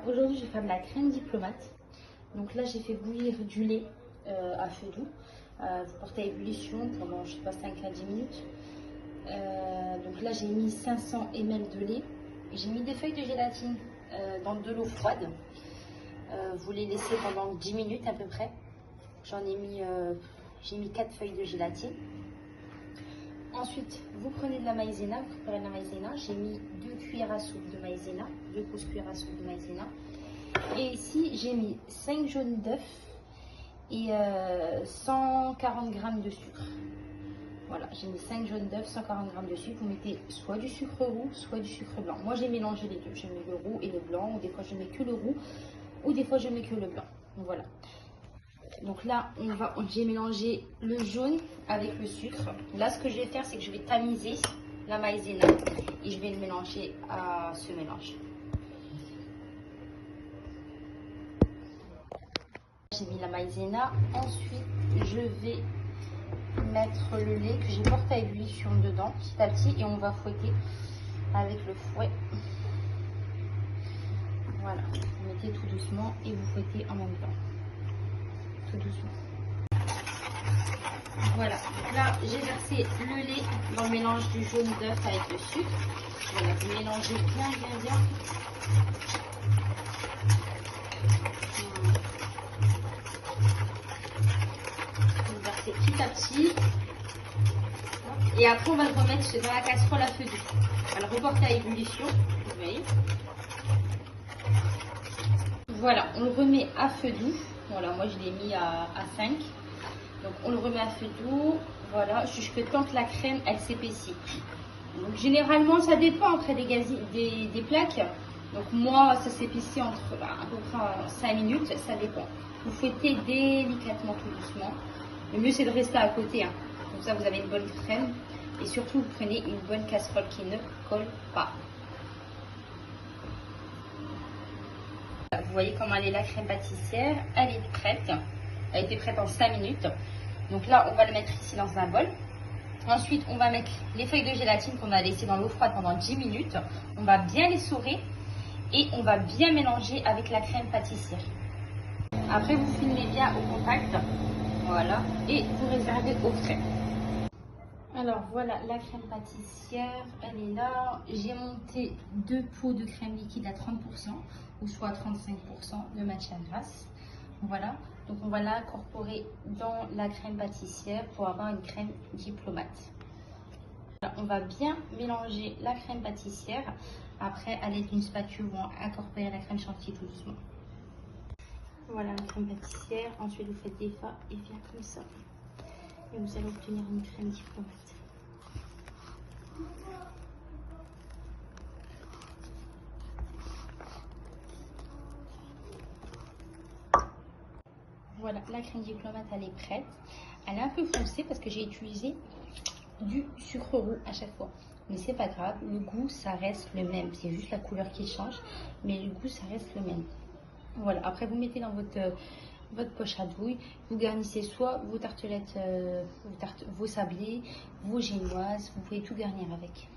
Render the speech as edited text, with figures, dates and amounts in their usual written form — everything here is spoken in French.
Aujourd'hui, je vais faire de la crème diplomate. Donc là, j'ai fait bouillir du lait à feu doux. Vous portez à ébullition pendant, je sais pas, 5 à 10 minutes. Donc là, j'ai mis 500 ml de lait. J'ai mis des feuilles de gélatine dans de l'eau froide. Vous les laissez pendant 10 minutes à peu près. J'ai mis 4 feuilles de gélatine. Ensuite, vous prenez de la maïzena, vous préparez de la maïzena. J'ai mis 2 cuillères à soupe de maïzena, 2 grosses cuillères à soupe de maïzena. Et ici, j'ai mis 5 jaunes d'œufs et 140 g de sucre. Voilà, j'ai mis 5 jaunes d'œufs, 140 g de sucre. Vous mettez soit du sucre roux, soit du sucre blanc. Moi, j'ai mélangé les deux. J'ai mis le roux et le blanc, ou des fois je mets que le roux, ou des fois je mets que le blanc. Voilà. Donc là, j'ai mélangé le jaune avec le sucre. Là, ce que je vais faire, c'est que je vais tamiser la maïzena et je vais le mélanger à ce mélange. J'ai mis la maïzena. Ensuite, je vais mettre le lait que j'ai porté à ébullition dedans, petit à petit, et on va fouetter avec le fouet. Voilà, vous mettez tout doucement et vous fouettez en même temps. Tout doucement. Voilà, là j'ai versé le lait dans le mélange du jaune d'œuf avec le sucre. Voilà, vous mélangez bien. Vous versez petit à petit. Et après on va le remettre dans la casserole à feu doux. On va le reporter à ébullition. Vous voyez. Voilà, on le remet à feu doux. Voilà, moi je l'ai mis à 5. Donc on le remet à feu doux, voilà, jusqu'à temps que la crème elle s'épaissit. Donc généralement ça dépend après des plaques. Donc moi ça s'épaissit entre à peu près 5 minutes, ça dépend. Vous fouettez délicatement tout doucement. Le mieux c'est de rester à côté, hein. Comme ça vous avez une bonne crème. Et surtout vous prenez une bonne casserole qui ne colle pas. Vous voyez comment elle est la crème pâtissière, elle est prête. Elle était prête en 5 minutes. Donc là, on va le mettre ici dans un bol. Ensuite, on va mettre les feuilles de gélatine qu'on a laissées dans l'eau froide pendant 10 minutes. On va bien les sourer et on va bien mélanger avec la crème pâtissière. Après, vous filmez bien au contact. Voilà. Et vous réservez au frais. Alors voilà, la crème pâtissière, elle est là. J'ai monté 2 pots de crème liquide à 30% ou soit 35% de matière grasse. Voilà, donc on va l'incorporer dans la crème pâtissière pour avoir une crème diplomate. Voilà, on va bien mélanger la crème pâtissière. Après, à l'aide d'une spatule, on va incorporer la crème chantilly tout doucement. Voilà la crème pâtissière. Ensuite, vous faites des pas et bien comme ça. Et vous allez obtenir une crème diplomate. Voilà, la crème diplomate, elle est prête. Elle est un peu foncée parce que j'ai utilisé du sucre roux à chaque fois. Mais c'est pas grave, le goût, ça reste le même. C'est juste la couleur qui change, mais le goût, ça reste le même. Voilà, après vous mettez dans votre poche à douille. Vous garnissez soit vos tartelettes, vos sablés, vos génoises. Vous pouvez tout garnir avec.